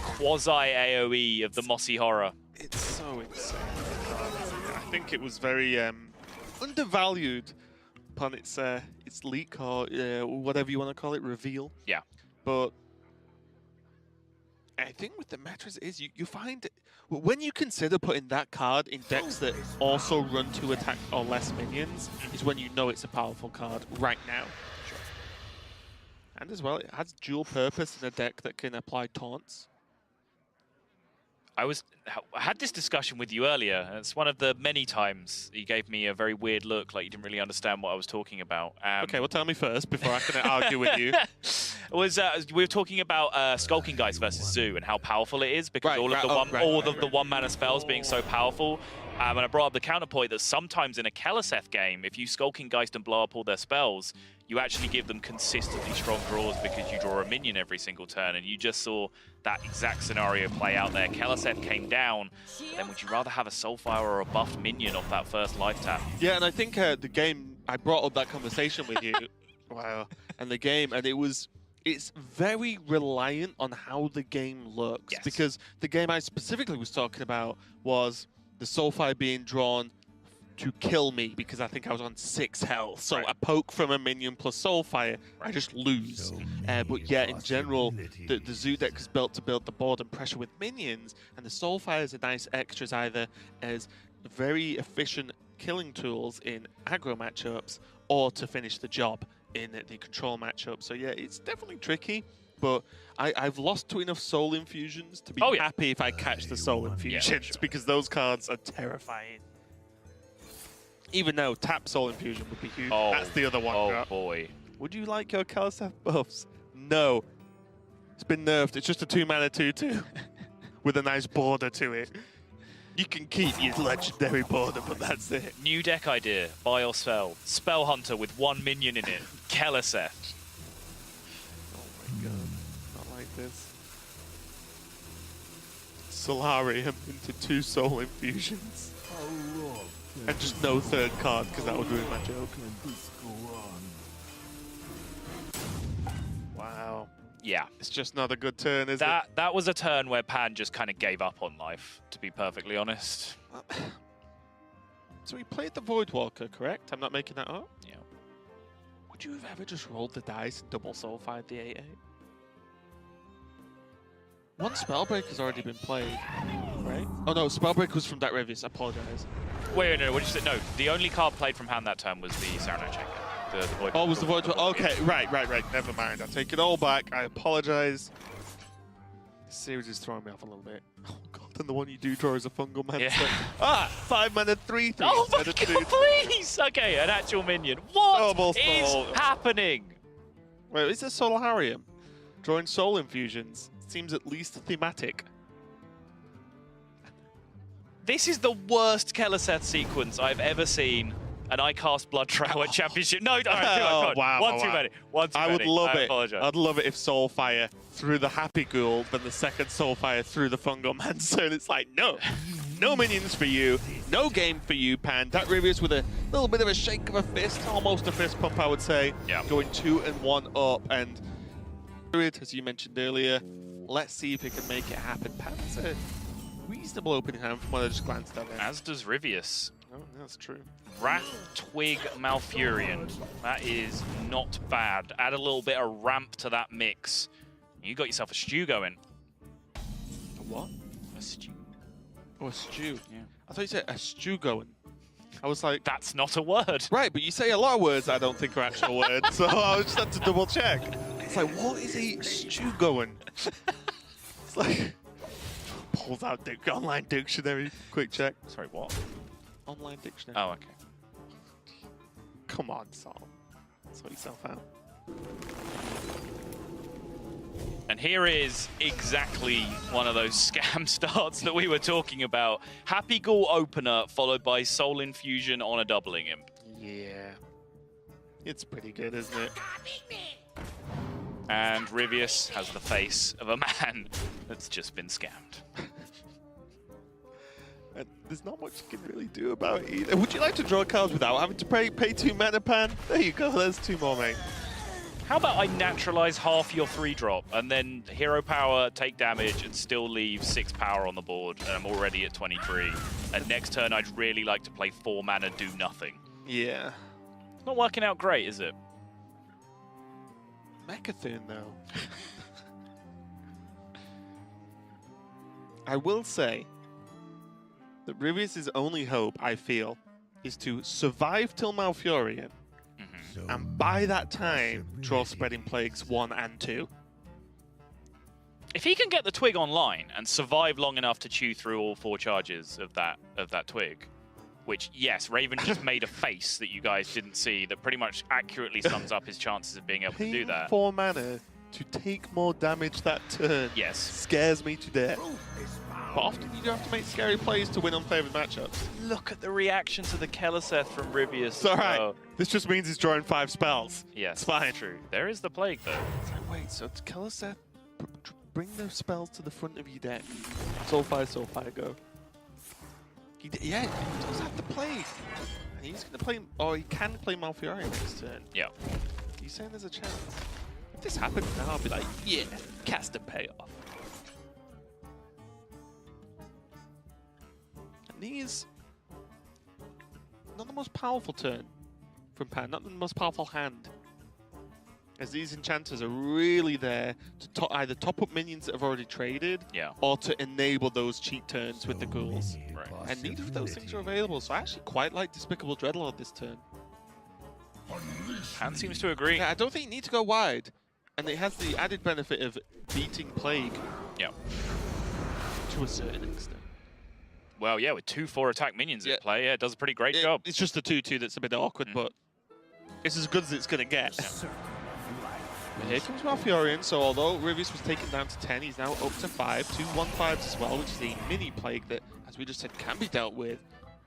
Quasi-AoE of the Mossy Horror. It's so insane. I think it was very undervalued upon its leak or whatever you want to call it, reveal. Yeah. But I think with the Metras is you find when you consider putting that card in decks that also run 2 attack or less minions is when you know it's a powerful card right now. Sure. And as well, it has dual purpose in a deck that can apply taunts. I had this discussion with you earlier. It's one of the many times you gave me a very weird look, like you didn't really understand what I was talking about. Okay, well, tell me first before I can argue with you. We were talking about Skulking Geist versus Zoo and how powerful it is because all of the one-mana spells being so powerful. And I brought up the counterpoint that sometimes in a Keleseth game, if you Skulking Geist and blow up all their spells, you actually give them consistently strong draws because you draw a minion every single turn, and you just saw that exact scenario play out there. Keleseth came down, then would you rather have a Soulfire or a buffed minion off that first life tap? Yeah, and I think the game, I brought up that conversation with you, wow, and the game, and it's very reliant on how the game looks, yes. Because the game I specifically was talking about was the Soulfire being drawn to kill me because I think I was on 6 health. So a poke from a minion plus Soulfire, I just lose. But yeah, in general, the Zoo deck is built to build the board and pressure with minions, and the Soulfires are nice extras either as very efficient killing tools in aggro matchups or to finish the job in the control matchup. So yeah, it's definitely tricky. but I've lost to enough Soul Infusions to be happy if I catch the Soul Infusions, because those cards are terrifying. Even though tap Soul Infusion would be huge. Oh, that's the other one. Oh boy. Would you like your Kaliseth buffs? No. It's been nerfed. It's just a 2-mana 2/2 with a nice border to it. You can keep your legendary border, but that's it. New deck idea. Buy or spell. Spell Hunter with 1 minion in it. Kaliseth. Oh my god. Not like this. Solarium into 2 Soul Infusions. And just no third card, because that would ruin my joke. Wow. Yeah. It's just not a good turn, is it? That was a turn where Pan just kind of gave up on life, to be perfectly honest. So he played the Voidwalker, correct? I'm not making that up? Yeah. Would you have ever just rolled the dice and double soul-fired the 8/8? One Spellbreak has already been played, right? Oh no, Spellbreak was from DacRyvius. I apologize. Wait, no, what did you say? No, the only card played from hand that turn was the Serenade Checker. The Void. Oh, was the Void? Okay, right. Never mind. I take it all back. I apologize. This series is throwing me off a little bit. Oh god, and the one you do draw is a Fungal Man. Yeah. 5 mana 3/3. Oh my god, please! Okay, an actual minion. What Double is soul. happening? Wait, is this Solarium? Drawing Soul Infusions. Seems at least thematic. This is the worst Kaliseth sequence I've ever seen, and I cast Blood Trap at Championship. No, all right, too much. Wow, One too many. One too many. I would love it. Apologize. I'd love it if Soulfire threw the Happy Ghoul, then the second Soulfire threw the Fungal Mancer, and it's like, no. No minions for you. No game for you, Pan. DacRyvius with a little bit of a shake of a fist, almost a fist pump, I would say. Yeah. Going 2 and 1 up, and as you mentioned earlier, let's see if it can make it happen. Pan's a reasonable opening hand from what I just glanced at there. As does Ryvius. Oh, that's true. Wrath, Twig, Malfurion. That is not bad. Add a little bit of ramp to that mix. You got yourself a stew going. A what? A stew. Oh, a stew. Yeah. I thought you said a stew going. I was like... That's not a word. Right, but you say a lot of words I don't think are actual words, so I just had to double check. It's like, what is a stew going? It's like... Pulls out online dictionary. Quick check. Sorry, what? Online dictionary. Oh, okay. Come on, Saul. Sort yourself out. And here is exactly one of those scam starts that we were talking about. Happy Ghoul opener followed by Soul Infusion on a doubling him. Yeah. It's pretty good, isn't it? And Ryvius has the face of a man that's just been scammed. And there's not much you can really do about it either. Would you like to draw cards without having to pay 2 mana, Pan? There you go, there's 2 more, mate. How about I naturalize half your 3-drop and then hero power, take damage, and still leave 6 power on the board, and I'm already at 23. And next turn, I'd really like to play 4 mana, do nothing. Yeah. It's not working out great, is it? Mechathune, though. I will say that Ryvius' only hope, I feel, is to survive till Malfurion, and by that time, draw Spreading Plagues 1 and 2. If he can get the Twig online and survive long enough to chew through all 4 charges of that Twig, which, yes, Raven just made a face that you guys didn't see that pretty much accurately sums up his chances of being able to do that. 4 mana to take more damage that turn scares me to death. But often you do have to make scary plays to win unfavored matchups. Look at the reaction to the Kaliseth from Ryvius. It's alright. This just means he's drawing 5 spells. Yes, it's fine. True. There is the Plague, though. It's like, wait, so it's Kaliseth, bring those spells to the front of your deck. Soulfire, go. Yeah, he does have the Plague. And he's going to play, or he can play Malfurion next turn. Yeah. Are you saying there's a chance? If this happened now, I'd be like, yeah, cast and payoff. And these, not the most powerful turn from Pan, not the most powerful hand. As these enchanters are really there to either top up minions that have already traded, or to enable those cheat turns with the ghouls. Right. And neither of those things are available, so I actually quite like Despicable Dreadlord this turn. Pan seems to agree. Yeah, I don't think you need to go wide. And it has the added benefit of beating Plague Yeah. to a certain extent. Well, yeah, with 2/4 attack minions in play, yeah, it does a pretty great job. It's just the 2/2 that's a bit awkward, but it's as good as it's going to get. But here comes Malfurion, so although Ryvius was taken down to 10, he's now up to 5, 2 1/5s as well, which is a mini Plague that, as we just said, can be dealt with.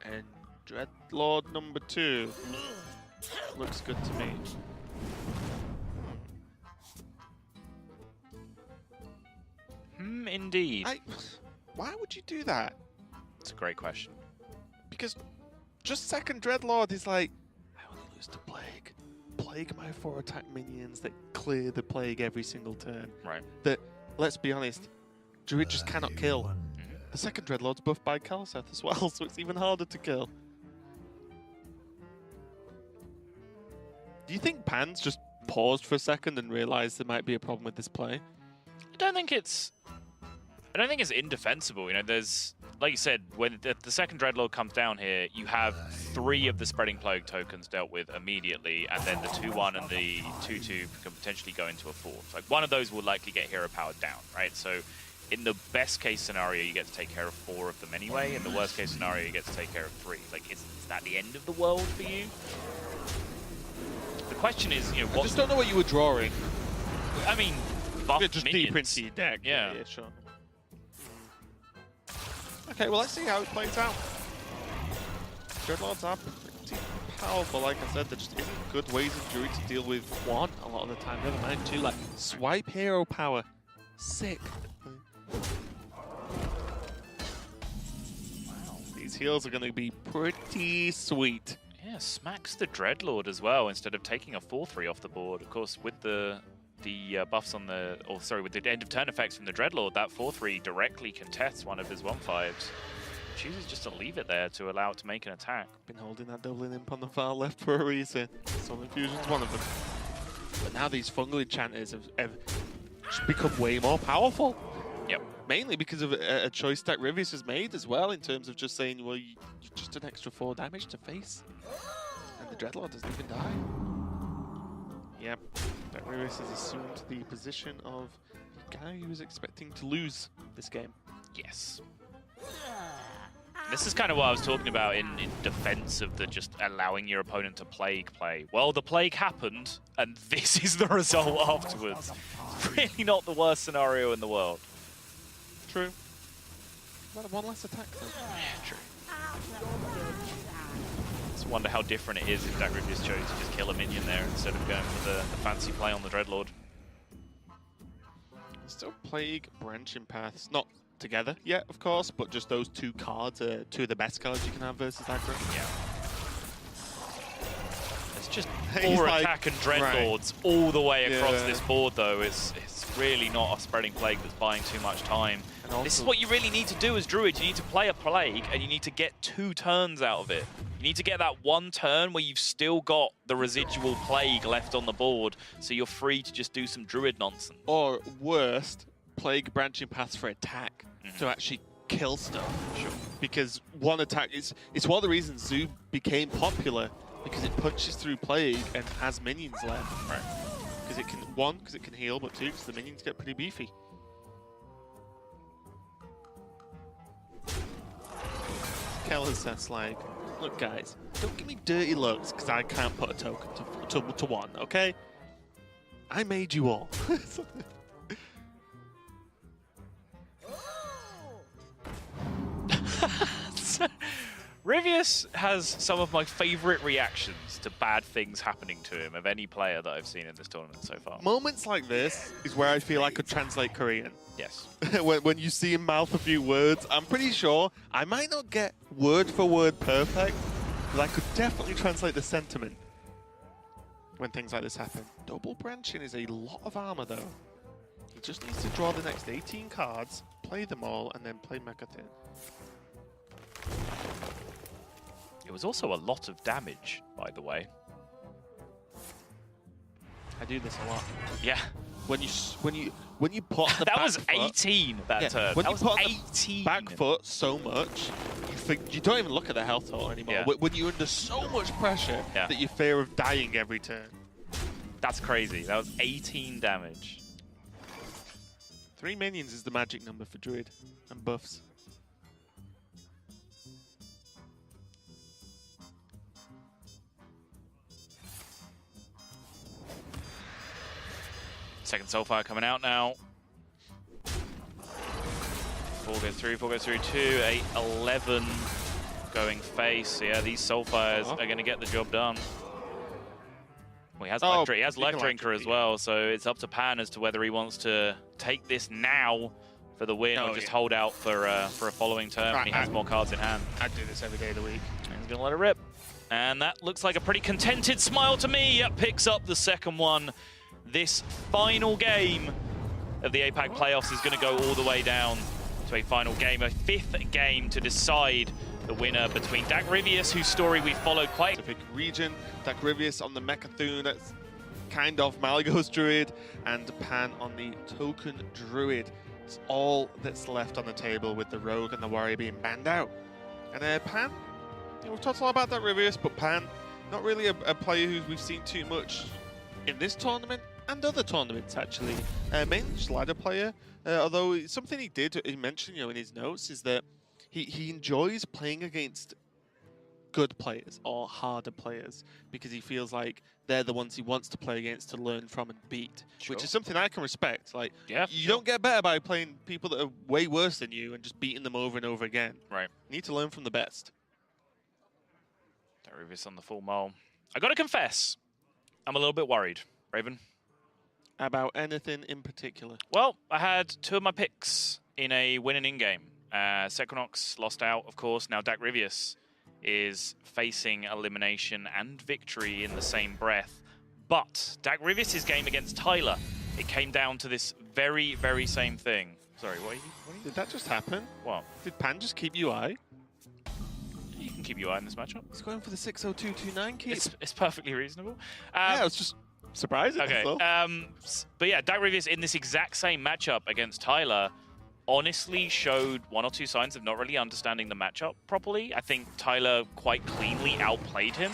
And Dreadlord number 2 looks good to me. Indeed. Why would you do that? It's a great question. Because just second Dreadlord is like, I only lose to Plague. Plague my 4 attack minions that clear the Plague every single turn. Right. That, let's be honest, Druid just cannot kill. The second Dreadlord's buffed by Kalseth as well, so it's even harder to kill. Do you think Pan's just paused for a second and realized there might be a problem with this play? I don't think it's indefensible. You know, there's, like you said, when the second Dreadlord comes down here, you have 3 of the Spreading Plague tokens dealt with immediately, and then the 2/1 and the 2/2 can potentially go into a 4th. Like, one of those will likely get hero powered down, right? So in the best case scenario, you get to take care of 4 of them anyway. In the worst case scenario, you get to take care of 3. Like, is that the end of the world for you? The question is, you know, I just don't know what you were drawing. I mean, buff Just minions. deep into your deck. Yeah. Yeah, sure. Okay, well, let's see how it plays out. Dreadlords are pretty powerful, like I said. There just isn't good ways of Druid to deal with 1 a lot of the time. Never mind 2, like swipe hero power. Sick. Wow. These heals are going to be pretty sweet. Yeah, smacks the Dreadlord as well instead of taking a 4/3 off the board. Of course, with the buffs on the, or sorry, with the end of turn effects from the Dreadlord, that 4/3 directly contests one of his 1/5s. Chooses just to leave it there to allow it to make an attack. Been holding that doubling imp on the far left for a reason. Soul Infusion's one of them. But now these fungal enchanters have just become way more powerful. Yep. Mainly because of a choice that DacRyvius has made as well, in terms of just saying, well, you just an extra 4 damage to face. And the Dreadlord doesn't even die. Yep. DacRyvius has assumed the position of the guy who was expecting to lose this game. Yes. This is kind of what I was talking about in defense of the just allowing your opponent to Plague play. Well, the Plague happened, and this is the result afterwards. Really not the worst scenario in the world. True. About 1 less attack though. Yeah, true. Just wonder how different it is if DacRyvius chose to just kill a minion there instead of going for the fancy play on the Dreadlord. Still Plague, Branching Paths, not together yet, of course, but just those 2 cards are 2 of the best cards you can have versus aggro. Yeah. It's just He's 4 like, attack and Dreadlords all the way across Yeah. this board, though. It's really not a Spreading Plague that's buying too much time. And also, This is what you really need to do as Druid. You need to play a Plague, and you need to get 2 turns out of it. You need to get that 1 turn where you've still got the residual Plague left on the board, so you're free to just do some Druid nonsense. or worst, Plague, Branching Paths for attack to actually kill stuff. Sure. Because 1 attack, it's one of the reasons Zoo became popular, because it punches through Plague and has minions left. Right. Because it can, 1, because it can heal, but 2, because the minions get pretty beefy. Keller's that's like, look guys, don't give me dirty looks because I can't put a token to 1, okay? I made you all. Ryvius has some of my favorite reactions to bad things happening to him of any player that I've seen in this tournament so far. Moments like this is where I feel I could translate Korean. Yes. when you see him mouth a few words, I'm pretty sure I might not get word for word perfect, but I could definitely translate the sentiment when things like this happen. Double branching is a lot of armor though. He just needs to draw the next 18 cards, play them all, and then play Megatin. It was also a lot of damage, by the way. I do this a lot. Yeah. When you put the that back was foot, 18 that turn. When that you was put 18. the back foot so much, you don't even look at the health total anymore. Yeah. When you're under so much pressure Yeah. that you fear of dying every turn. That's crazy. That was 18 damage. 3 minions is the magic number for Druid and buffs. Second Soulfire coming out now. 4 goes through, 4 goes through, 2, 8, 11 going face. So yeah, these Soulfires are going to get the job done. Well, he has Life Drinker as well, so it's up to Pan as to whether he wants to take this now for the win or just hold out for a following turn when he has more cards in hand. I'd do this every day of the week. And he's going to let it rip. And that looks like a pretty contented smile to me. Yep, picks up the second one. This final game of the APAC playoffs is going to go all the way down to a final game, a 5th game to decide the winner between DacRyvius, whose story we followed quite. Specific region, DacRyvius on the Mechathune, that's kind of Malygos Druid, and Pan on the Token Druid. It's all that's left on the table with the Rogue and the Warrior being banned out. And Pan, we've talked a lot about DacRyvius, but Pan, not really a player who we've seen too much in this tournament and other tournaments actually. Mainly just ladder player, although something he mentioned in his notes is that he enjoys playing against good players or harder players because he feels like they're the ones he wants to play against to learn from and beat, which is something I can respect. Like, you don't get better by playing people that are way worse than you and just beating them over and over again. Right. You need to learn from the best. DacRyvius on the full mole. I got to confess, I'm a little bit worried. Raven? About anything in particular? Well, I had 2 of my picks in a winning in-game. Sequinox lost out, of course. Now DacRyvius is facing elimination and victory in the same breath. But DacRyvius' game against Tyler, it came down to this very, very same thing. Sorry, what are you Did that just happen? What? Did Pan just keep UI? You can keep UI in this matchup. He's going for the 60229 keep. It's perfectly reasonable. Yeah, it was just surprising. Okay, but yeah, DacRyvius in this exact same matchup against Tyler honestly showed 1 or 2 signs of not really understanding the matchup properly. I think Tyler quite cleanly outplayed him.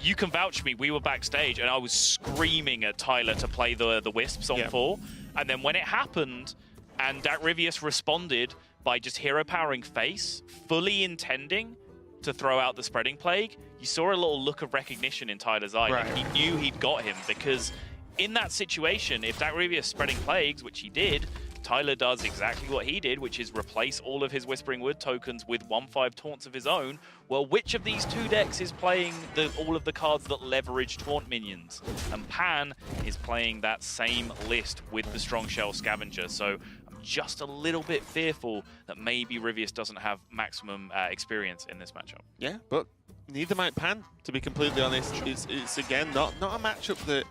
You can vouch for me, we were backstage and I was screaming at Tyler to play the Wisps on 4. And then when it happened and DacRyvius responded by just hero powering face, fully intending to throw out the Spreading Plague, you saw a little look of recognition in Tyler's eye. Right. Like he knew he'd got him because in that situation, if DacRyvius Spreading Plagues, which he did, Tyler does exactly what he did, which is replace all of his Whispering Wood tokens with 1/5 taunts of his own. Well, which of these 2 decks is playing all of the cards that leverage taunt minions? And Pan is playing that same list with the Strong Shell Scavenger. So I'm just a little bit fearful that maybe Ryvius doesn't have maximum experience in this matchup. Yeah, but neither might Pan, to be completely honest. It's again, not a matchup that...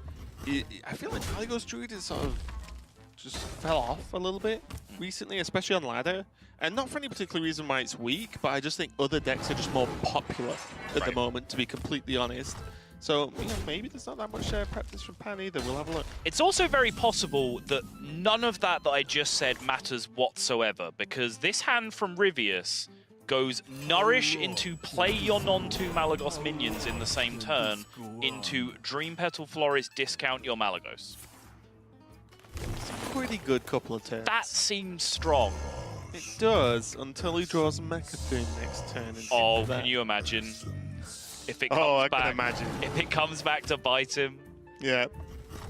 I feel like Malygos Druid is sort of just fell off a little bit recently, especially on ladder. And not for any particular reason why it's weak, but I just think other decks are just more popular at the moment, to be completely honest. So, maybe there's not that much practice from Pan either. We'll have a look. It's also very possible that none of that I just said matters whatsoever, because this hand from Ryvius goes Nourish into play your non-2 Malygos minions in the same turn into Dream Petal Florist discount your Malygos. It's a pretty good couple of turns. That seems strong. It does, until he draws Mechathune next turn. Oh, can you imagine? If it comes back, can imagine. If it comes back to bite him. Yeah.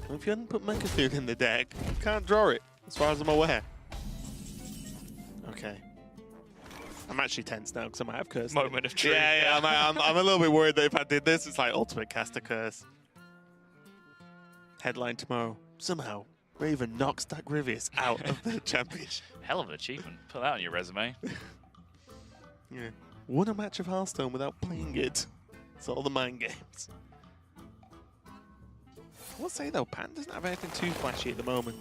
Well, if you hadn't put Mechathune in the deck, you can't draw it, as far as I'm aware. Okay. I'm actually tense now because I might have cursed. Moment of truth. Yeah. I'm a little bit worried that if I did this, it's like ultimate caster curse. Headline tomorrow. Somehow, Raven knocks DacRyvius out of the championship. Hell of an achievement. Put that on your resume. Yeah. Won a match of Hearthstone without playing it. It's all the mind games. I will say though, Pan doesn't have anything too flashy at the moment.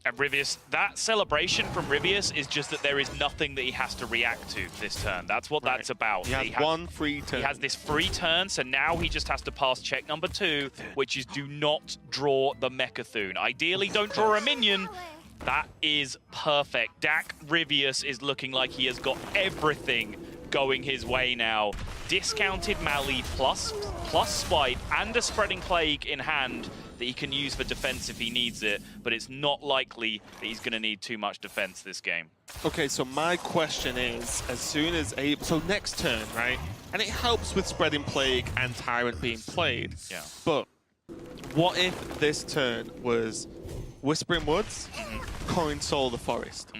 And Ryvius, that celebration from Ryvius is just that there is nothing that he has to react to this turn. That's what that's about. He has one free turn. He has this free turn, so now he just has to pass check number 2, which is do not draw the Mechathune. Ideally, don't draw a minion. That is perfect. DacRyvius is looking like he has got everything going his way now. Discounted Mali plus Spite and a Spreading Plague in hand that he can use for defense if he needs it, but it's not likely that he's going to need too much defense this game. Okay, so my question is, as soon as so next turn, right? And it helps with Spreading Plague and Tyrant being played. Yeah. But what if this turn was Whispering Woods, Coin Soul the Forest?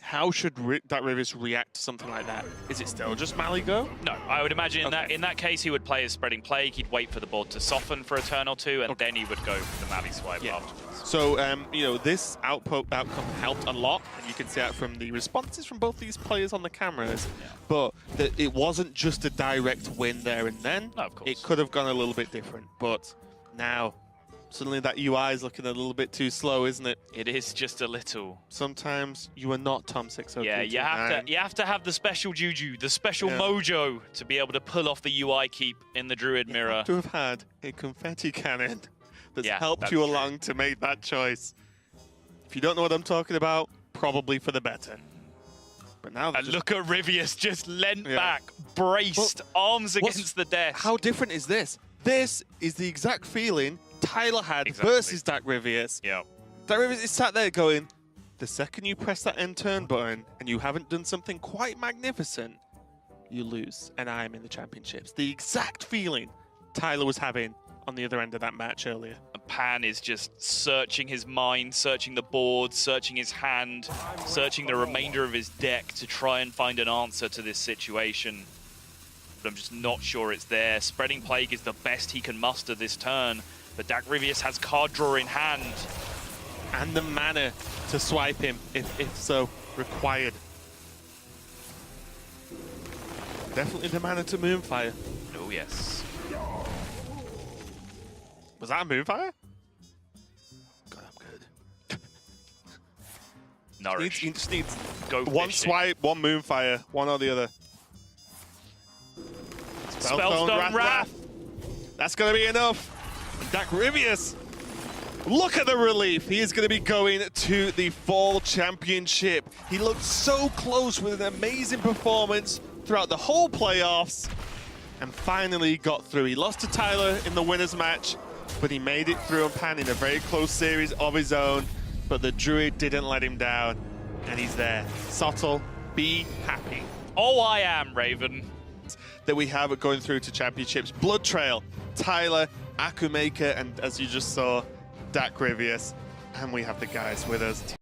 How should DacRyvius react to something like that? Is it still just Mally Go? No, I would imagine in that case he would play his Spreading Plague, he'd wait for the board to soften for a turn or two, and then he would go for the Mally Swipe afterwards. So, you know, this outcome helped a lot, and you can see that from the responses from both these players on the cameras. But it wasn't just a direct win there and then. No, of course. It could have gone a little bit different, but now suddenly that UI is looking a little bit too slow, isn't it? It is just a little. Sometimes you are not Tom 602. Yeah, you have to have the special juju, the special mojo to be able to pull off the UI keep in the Druid Mirror. You have to have had a confetti cannon that's helped that's you true. along to make that choice. If you don't know what I'm talking about, probably for the better. But now and look at Ryvius just leant back, braced, arms against the desk. How different is this? This is the exact feeling Tyler had versus DacRyvius. Yeah. DacRyvius is sat there going, the second you press that end turn button and you haven't done something quite magnificent, you lose, and I am in the championships. The exact feeling Tyler was having on the other end of that match earlier. Pan is just searching his mind, searching the board, searching his hand, searching the remainder of his deck to try and find an answer to this situation. But I'm just not sure it's there. Spreading Plague is the best he can muster this turn, but DacRyvius has card draw in hand. And the mana to swipe him, if so required. Definitely the mana to Moonfire. Oh, yes. Was that a Moonfire? God, I'm good. Nourish. He just needs Go one fishing. swipe, one Moonfire, one or the other. Spellstone Wrath. That's going to be enough. DacRyvius, look at the relief. He is going to be going to the Fall Championship. He looked so close with an amazing performance throughout the whole playoffs and finally got through. He lost to Tyler in the winner's match, but he made it through and Pan in a very close series of his own. But the Druid didn't let him down, and he's there. Sottle, be happy. Oh, I am, Raven. That we have going through to championships. Blood Trail, Tyler, Akumaker, and as you just saw, DacRyvius. And we have the guys with us.